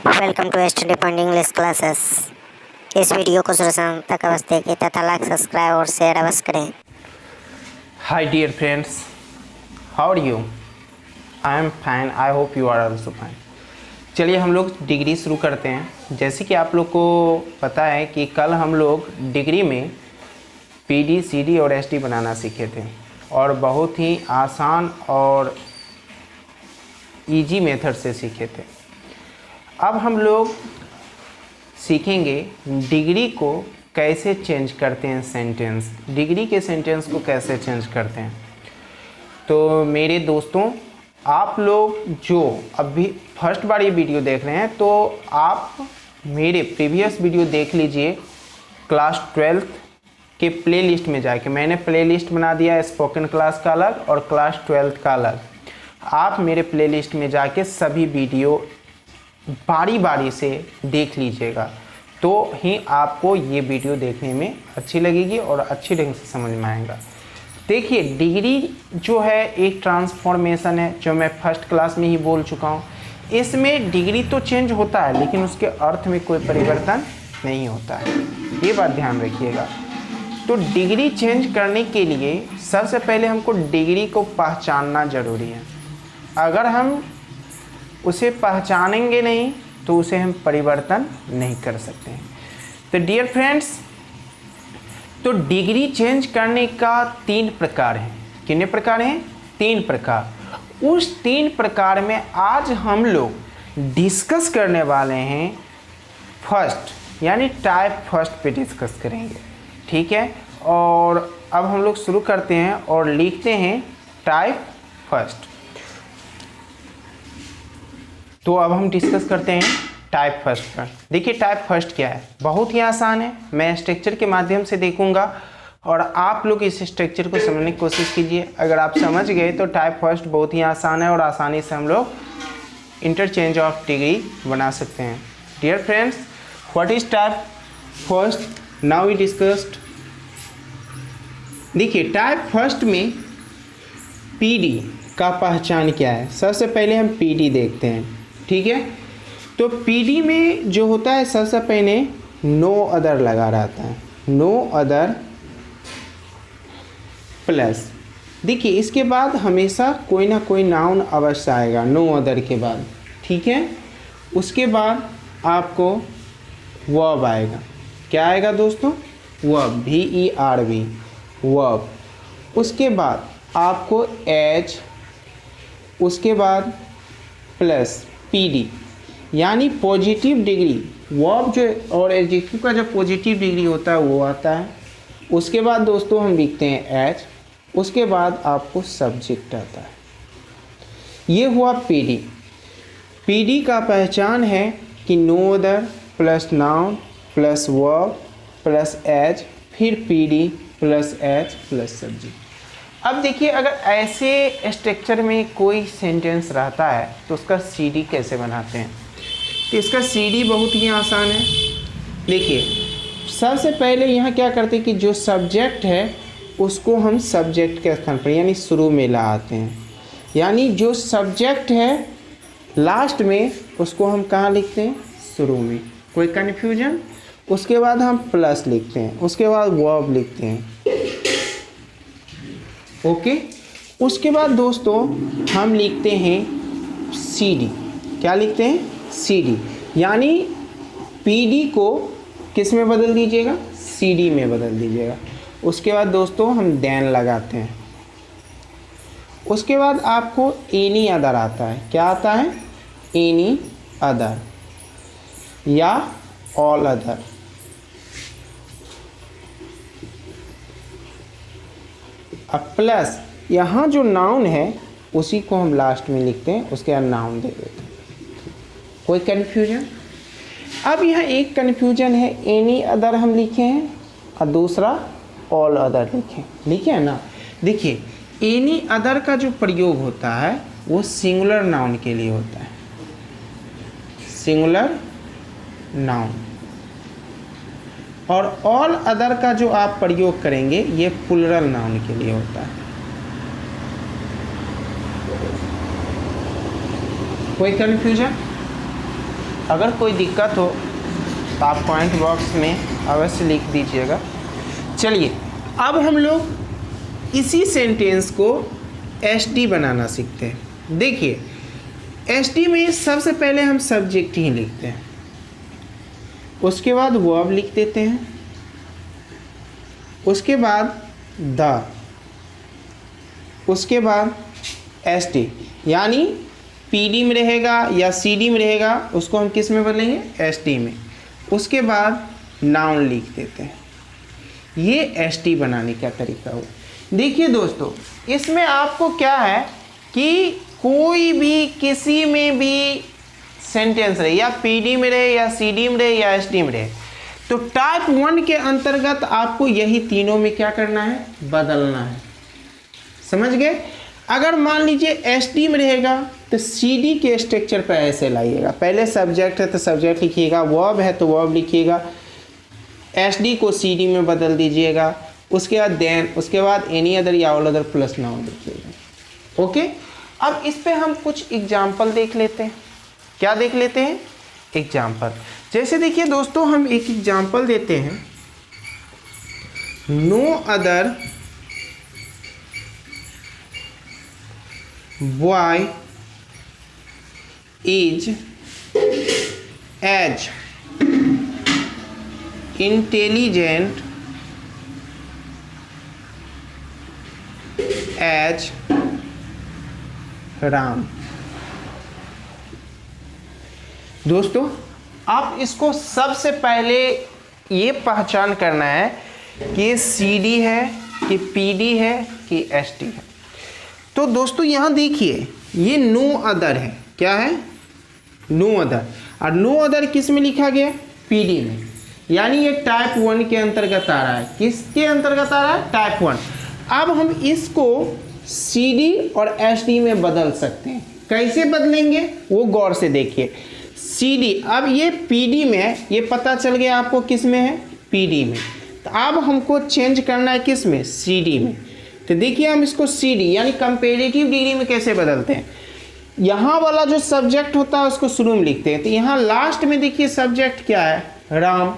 Welcome to study point English classes. इस video को शुरू से अंत तक अवश्य देखें तथा लाइक सब्सक्राइब और शेयर अवश्य करें। Hi dear friends, how are you? I am fine, I hope you are also fine. चलिए हम लोग डिग्री शुरू करते हैं। जैसे कि आप लोग को पता है कि कल हम लोग डिग्री में पीडी, सीडी और एसडी बनाना सीखे थे और बहुत ही आसान और इजी मेथड से सीखे थे। अब हम लोग सीखेंगे डिग्री को कैसे चेंज करते हैं, सेंटेंस, डिग्री के सेंटेंस को कैसे चेंज करते हैं। तो मेरे दोस्तों, आप लोग जो अभी फर्स्ट बार ये वीडियो देख रहे हैं तो आप मेरे प्रीवियस वीडियो देख लीजिए। क्लास 12th के प्लेलिस्ट में जाके मैंने प्लेलिस्ट बना दिया, स्पोकन क्लास का अलग और क्लास 12th का अलग। आप मेरे प्लेलिस्ट में जाके सभी वीडियो बारी बारी से देख लीजिएगा, तो ही आपको ये वीडियो देखने में अच्छी लगेगी और अच्छी ढंग से समझ में आएगा। देखिए, डिग्री जो है एक ट्रांसफॉर्मेशन है, जो मैं फर्स्ट क्लास में ही बोल चुका हूँ। इसमें डिग्री तो चेंज होता है लेकिन उसके अर्थ में कोई परिवर्तन नहीं होता है, ये बात ध्यान रखिएगा। तो डिग्री चेंज करने के लिए सबसे पहले हमको डिग्री को पहचानना ज़रूरी है। अगर हम उसे पहचानेंगे नहीं तो उसे हम परिवर्तन नहीं कर सकते हैं। तो डियर फ्रेंड्स, तो डिग्री चेंज करने का 3 प्रकार हैं। कितने प्रकार हैं? 3 प्रकार। उस 3 प्रकार में आज हम लोग डिस्कस करने वाले हैं फर्स्ट, यानी टाइप फर्स्ट पे डिस्कस करेंगे, ठीक है। और अब हम लोग शुरू करते हैं और लिखते हैं टाइप फर्स्ट। तो अब हम डिस्कस करते हैं टाइप फर्स्ट पर। देखिए, टाइप फर्स्ट क्या है? बहुत ही आसान है। मैं स्ट्रक्चर के माध्यम से देखूंगा और आप लोग इस स्ट्रक्चर को समझने की कोशिश कीजिए। अगर आप समझ गए तो टाइप फर्स्ट बहुत ही आसान है और आसानी से हम लोग इंटरचेंज ऑफ डिग्री बना सकते हैं। Dear friends, what is type first? Now we discussed. देखिए, टाइप फर्स्ट में पीडी का पहचान क्या है? सबसे पहले हम पीडी देखते हैं, ठीक है। तो पीडी में जो होता है, सबसे पहले नो अदर लगा रहता है, नो अदर प्लस। देखिए, इसके बाद हमेशा कोई ना कोई नाउन अवश्य आएगा नो अदर के बाद, ठीक है। उसके बाद आपको वर्ब आएगा। क्या आएगा दोस्तों? Verb, VERB, verb. उसके बाद आपको एज, उसके बाद प्लस पीडी, यानी पॉजिटिव डिग्री। वर्ब जो और एडजेक्टिव का जो पॉजिटिव डिग्री होता है वो आता है। उसके बाद दोस्तों हम लिखते हैं एज, उसके बाद आपको सब्जेक्ट आता है। ये हुआ पीडी। पीडी का पहचान है कि no other plus noun plus verb plus as, फिर PD plus as plus subject. अब देखिए, अगर ऐसे स्ट्रक्चर में कोई सेंटेंस रहता है तो उसका सीडी कैसे बनाते हैं? तो इसका सीडी बहुत ही आसान है। देखिए, सबसे पहले यहाँ क्या करते हैं कि जो सब्जेक्ट है उसको हम सब्जेक्ट के स्थान पर यानी शुरू में ला आते हैं। यानी जो सब्जेक्ट है लास्ट में उसको हम कहाँ लिखते हैं? शुरू में। कोई कन्फ्यूजन? उसके बाद हम प्लस लिखते हैं, उसके बाद वर्ब लिखते हैं, ओके। उसके बाद दोस्तों हम लिखते हैं सीडी। क्या लिखते हैं? सीडी। यानी पीडी को किस में बदल दीजिएगा? सीडी में बदल दीजिएगा। उसके बाद दोस्तों हम देन लगाते हैं। उसके बाद आपको एनी अदर आता है। क्या आता है? एनी अदर या ऑल अदर। अब प्लस यहाँ जो नाउन है उसी को हम लास्ट में लिखते हैं, उसके बाद नाउन दे देते हैं। कोई कन्फ्यूजन? अब यहाँ एक कन्फ्यूजन है, एनी अदर हम लिखे हैं और दूसरा ऑल अदर लिखे हैं ना। देखिए, एनी अदर का जो प्रयोग होता है वो सिंगुलर नाउन के लिए होता है, सिंगुलर नाउन। और ऑल अदर का जो आप प्रयोग करेंगे ये प्लूरल नाउन के लिए होता है। कोई कन्फ्यूजन? अगर कोई दिक्कत हो तो आप कमेंट बॉक्स में अवश्य लिख दीजिएगा। चलिए अब हम लोग इसी सेंटेंस को एसडी बनाना सीखते हैं। देखिए एसडी में सबसे पहले हम सब्जेक्ट ही लिखते हैं, उसके बाद वर्ब लिख देते हैं, उसके बाद द, उसके बाद एसडी, यानी पीडी में रहेगा या सीडी में रहेगा उसको हम किस में बदलेंगे, एसडी में। उसके बाद नाउन लिख देते हैं। ये एसडी बनाने का तरीका हो। देखिए दोस्तों इसमें आपको क्या है कि कोई भी किसी में भी सेंटेंस रहे, या पीडी में रहे या सीडी में रहे या एसडी में रहे, तो टाइप 1 के अंतर्गत आपको यही तीनों में क्या करना है, बदलना है। समझ गए। अगर मान लीजिए एसडी में रहेगा तो सीडी के स्ट्रक्चर पर ऐसे लाइएगा, पहले सब्जेक्ट है तो सब्जेक्ट लिखिएगा, वर्ब है तो वर्ब लिखिएगा, एसडी को सीडी में बदल दीजिएगा, उसके बाद देन, उसके बाद एनी अदर या ऑल अदर प्लस नाउन लिखिएगा। ओके, अब इस पे हम कुछ एग्जाम्पल देख लेते हैं। क्या देख लेते हैं, एग्जाम्पल। जैसे देखिए दोस्तों हम एक एग्जाम्पल देते हैं, no other boy is as intelligent as Ram. दोस्तों आप इसको सबसे पहले ये पहचान करना है कि सीडी है कि पीडी है कि एसडी है। तो दोस्तों यहाँ देखिए ये नो अदर है, क्या है, नो अदर, और नो अदर किस में लिखा गया, पीडी में, यानी ये टाइप 1 के अंतर्गत आ रहा है। किसके अंतर्गत आ रहा है, टाइप 1। अब हम इसको सीडी और एसडी में बदल सकते हैं। कैसे बदलेंगे वो गौर से देखिए। सीडी, अब ये पीडी में है, ये पता चल गया आपको किस में है, पीडी में। तो अब हमको चेंज करना है किस में, सीडी में। तो देखिए हम इसको सीडी यानी कंपेरेटिव डिग्री में कैसे बदलते हैं। यहाँ वाला जो सब्जेक्ट होता है उसको शुरू में लिखते हैं, तो यहाँ लास्ट में देखिए सब्जेक्ट क्या है, राम,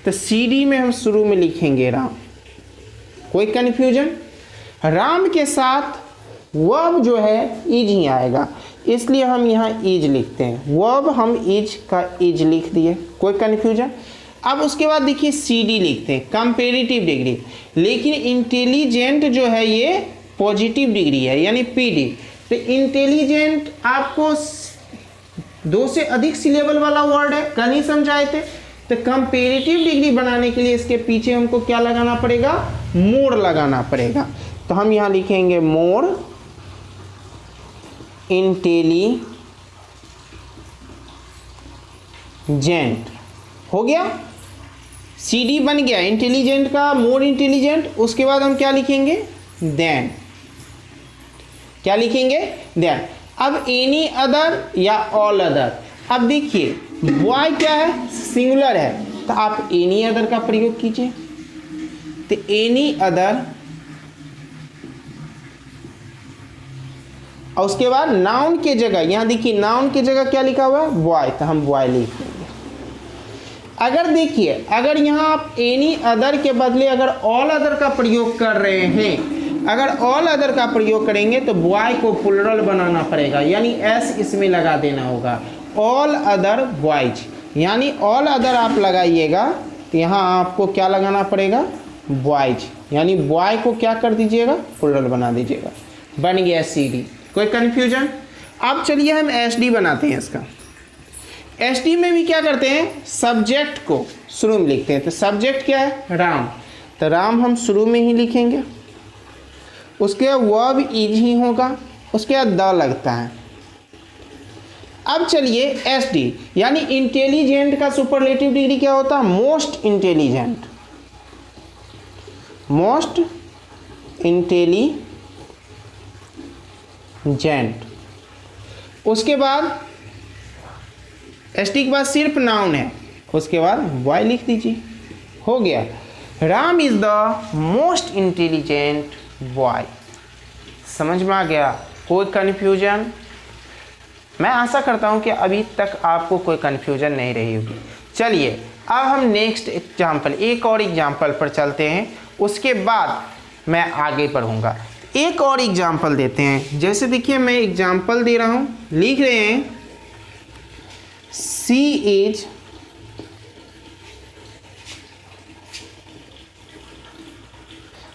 तो सीडी में हम शुरू में लिखेंगे राम। कोई कन्फ्यूजन। राम के साथ वर्ब जो है इज ही आएगा, इसलिए हम यहाँ इज लिखते हैं, वर्ब हम इज का इज लिख दिए। कोई कन्फ्यूजन। अब उसके बाद देखिए सीडी लिखते हैं, कंपेरेटिव डिग्री, लेकिन इंटेलिजेंट जो है ये पॉजिटिव डिग्री है यानी पीडी। तो इंटेलिजेंट आपको 2 से अधिक सिलेबल वाला वर्ड है, कल ही समझाए थे। तो कंपेरेटिव डिग्री बनाने के लिए इसके पीछे हमको क्या लगाना पड़ेगा, मोर लगाना पड़ेगा। तो हम यहाँ लिखेंगे मोर इंटेलिजेंट, हो गया, सीडी बन गया इंटेलिजेंट का, मोर इंटेलिजेंट। उसके बाद हम क्या लिखेंगे, देन, क्या लिखेंगे, देन। अब एनी अदर या ऑल अदर। अब देखिए बॉय क्या है, सिंगुलर है, तो आप एनी अदर का प्रयोग कीजिए। तो एनी अदर, और उसके बाद नाउन के जगह, यहाँ देखिए नाउन के जगह क्या लिखा हुआ है, बॉय, तो हम बॉय लिख देंगे। अगर देखिए अगर यहाँ आप एनी अदर के बदले अगर ऑल अदर का प्रयोग कर रहे हैं, अगर ऑल अदर का प्रयोग करेंगे तो बॉय को प्लुरल बनाना पड़ेगा, यानी एस इसमें लगा देना होगा, ऑल अदर बॉयज, यानी ऑल अदर आप लगाइएगा तो यहाँ आपको क्या लगाना पड़ेगा, बॉयज, यानी बॉय को क्या कर दीजिएगा, प्लुरल बना दीजिएगा। बन गया सीडी। कोई कन्फ्यूजन। अब चलिए हम एसडी बनाते हैं इसका। एसडी में भी क्या करते हैं, सब्जेक्ट को शुरू में लिखते हैं। तो सब्जेक्ट क्या है, राम, तो राम हम शुरू में ही लिखेंगे, उसके बाद वर्ब इज ही होगा, उसके बाद द लगता है। अब चलिए एसडी यानी इंटेलिजेंट का सुपरलेटिव डिग्री क्या होता है, मोस्ट इंटेलिजेंट, मोस्ट इंटेलिजेंट। उसके बाद एसटी के बाद सिर्फ नाउन है, उसके बाद बॉय लिख दीजिए, हो गया, Ram is the most intelligent boy. समझ में आ गया, कोई कन्फ्यूजन। मैं आशा करता हूँ कि अभी तक आपको कोई कन्फ्यूजन नहीं रही होगी। चलिए अब हम नेक्स्ट एग्जाम्पल, एक और एग्जाम्पल पर चलते हैं, उसके बाद मैं आगे बढ़ूँगा। एक और एग्जाम्पल देते हैं। जैसे देखिए मैं एग्जाम्पल दे रहा हूँ, लिख रहे हैं she is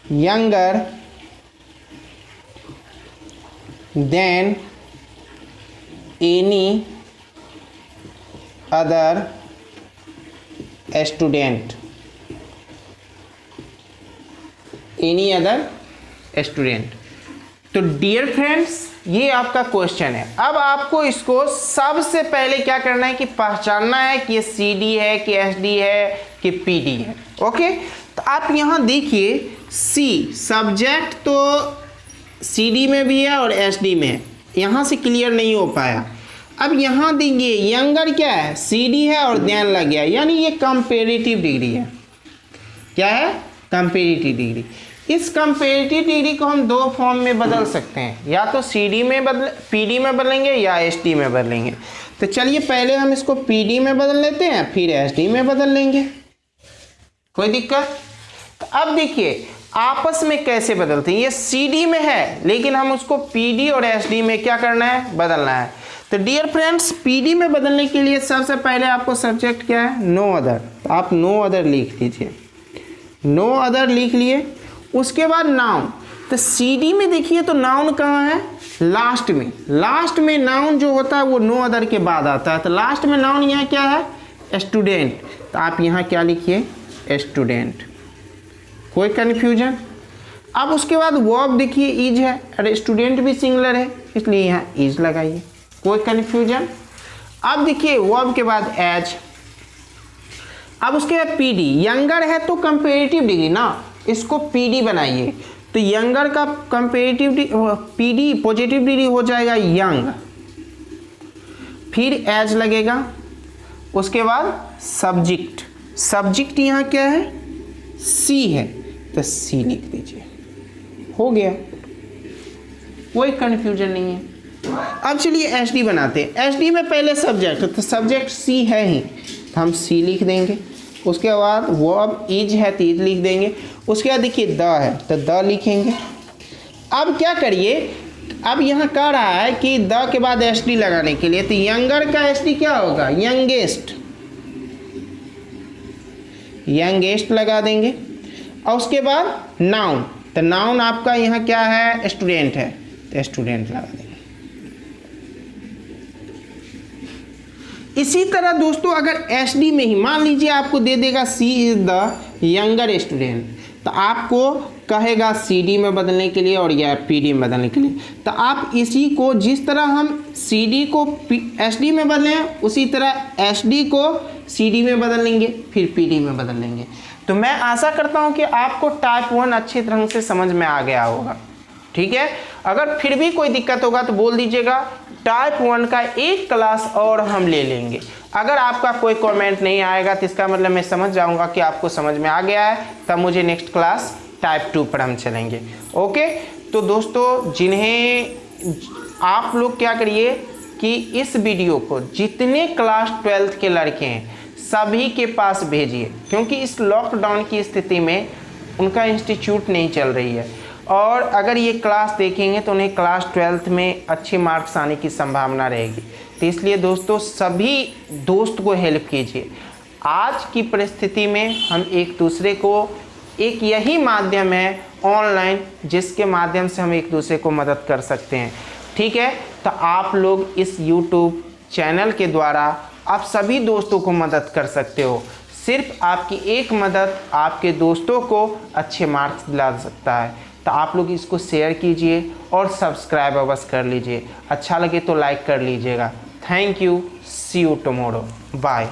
younger than any other student, तो डियर फ्रेंड्स ये आपका क्वेश्चन है। अब आपको इसको सबसे पहले क्या करना है कि पहचानना है कि ये CD है कि SD है कि PD है। ओके, तो आप यहाँ देखिए सी सब्जेक्ट तो CD में भी है और SD में है, यहाँ से क्लियर नहीं हो पाया। अब यहाँ देखिए यंगर क्या है, CD है और देन लग गया, यानी ये कंपेरेटिव डिग्री है। क्या है? Comparative degree. इस कंपेरेटिव डिग्री को हम दो फॉर्म में बदल सकते हैं, या तो CD में PD में बदलेंगे या SD में बदलेंगे। तो चलिए पहले हम इसको PD में बदल लेते हैं, फिर SD में बदल लेंगे, कोई दिक्कत? तो अब देखिए आपस में कैसे बदलते हैं। ये CD में है लेकिन हम उसको PD और SD में क्या करना है, बदलना है। तो डियर फ्रेंड्स PD में बदलने के लिए सबसे पहले आपको सब्जेक्ट क्या है, नो अदर। तो आप नो अदर लिख लीजिए, नो अदर लिख लिए। उसके बाद नाउन, तो CD में देखिए तो नाउन कहाँ है, लास्ट में। लास्ट में नाउन जो होता है वो नो अदर के बाद आता है। तो लास्ट में नाउन यहाँ क्या है, स्टूडेंट। तो आप यहाँ क्या लिखिए, स्टूडेंट। कोई कन्फ्यूजन? अब उसके बाद वर्ब देखिए इज है, अरे स्टूडेंट भी सिंगुलर है इसलिए यहाँ इज लगाइए। कोई कन्फ्यूजन? अब देखिए वर्ब के बाद एज। अब उसके बाद PD, यंगर है तो कंपेरेटिव डिग्री ना, इसको PD बनाइए। तो यंगर का कंपेरेटिव PD पॉजिटिव डिग्री हो जाएगा यंग, फिर एज लगेगा। उसके बाद सब्जेक्ट, सब्जेक्ट यहाँ क्या है, C है, तो C लिख दीजिए, हो गया। कोई कन्फ्यूजन नहीं है। अब चलिए SD बनाते हैं। SD में पहले सब्जेक्ट, तो सब्जेक्ट C है ही, तो हम C लिख देंगे। उसके बाद वर्ब इज है तो इज लिख देंगे। उसके बाद देखिए द है तो द लिखेंगे। अब क्या करिए, अब यहाँ कह रहा है कि द के बाद SD लगाने के लिए, तो यंगर का SD क्या होगा, यंगेस्ट, यंगेस्ट लगा देंगे। और उसके बाद नाउन, तो नाउन आपका यहाँ क्या है, स्टूडेंट है, तो स्टूडेंट लगा देंगे। इसी तरह दोस्तों अगर SD में ही मान लीजिए आपको दे देगा C is the younger student, तो आपको कहेगा CD में बदलने के लिए और या PD में बदलने के लिए। तो आप इसी को जिस तरह हम CD को SD में बदलें उसी तरह SD को CD में बदल लेंगे, फिर PD में बदल लेंगे। तो मैं आशा करता हूं कि आपको टाइप 1 अच्छे ढंग से समझ में आ गया होगा। ठीक है, अगर फिर भी कोई दिक्कत होगा तो बोल दीजिएगा, टाइप 1 का एक क्लास और हम ले लेंगे। अगर आपका कोई कमेंट नहीं आएगा तो इसका मतलब मैं समझ जाऊंगा कि आपको समझ में आ गया है, तब मुझे नेक्स्ट क्लास टाइप 2 पर हम चलेंगे। ओके, तो दोस्तों जिन्हें आप लोग क्या करिए कि इस वीडियो को जितने क्लास 12th के लड़के हैं सभी के पास भेजिए, क्योंकि इस लॉकडाउन की स्थिति में उनका इंस्टीट्यूट नहीं चल रही है, और अगर ये क्लास देखेंगे तो उन्हें क्लास 12th में अच्छे मार्क्स आने की संभावना रहेगी। तो इसलिए दोस्तों सभी दोस्त को हेल्प कीजिए। आज की परिस्थिति में हम एक दूसरे को, एक यही माध्यम है ऑनलाइन जिसके माध्यम से हम एक दूसरे को मदद कर सकते हैं। ठीक है, तो आप लोग इस YouTube चैनल के द्वारा आप सभी दोस्तों को मदद कर सकते हो। सिर्फ आपकी एक मदद आपके दोस्तों को अच्छे मार्क्स दिला सकता है। तो आप लोग इसको शेयर कीजिए और सब्सक्राइब अवश्य कर लीजिए। अच्छा लगे तो लाइक कर लीजिएगा। Thank you, see you tomorrow, bye.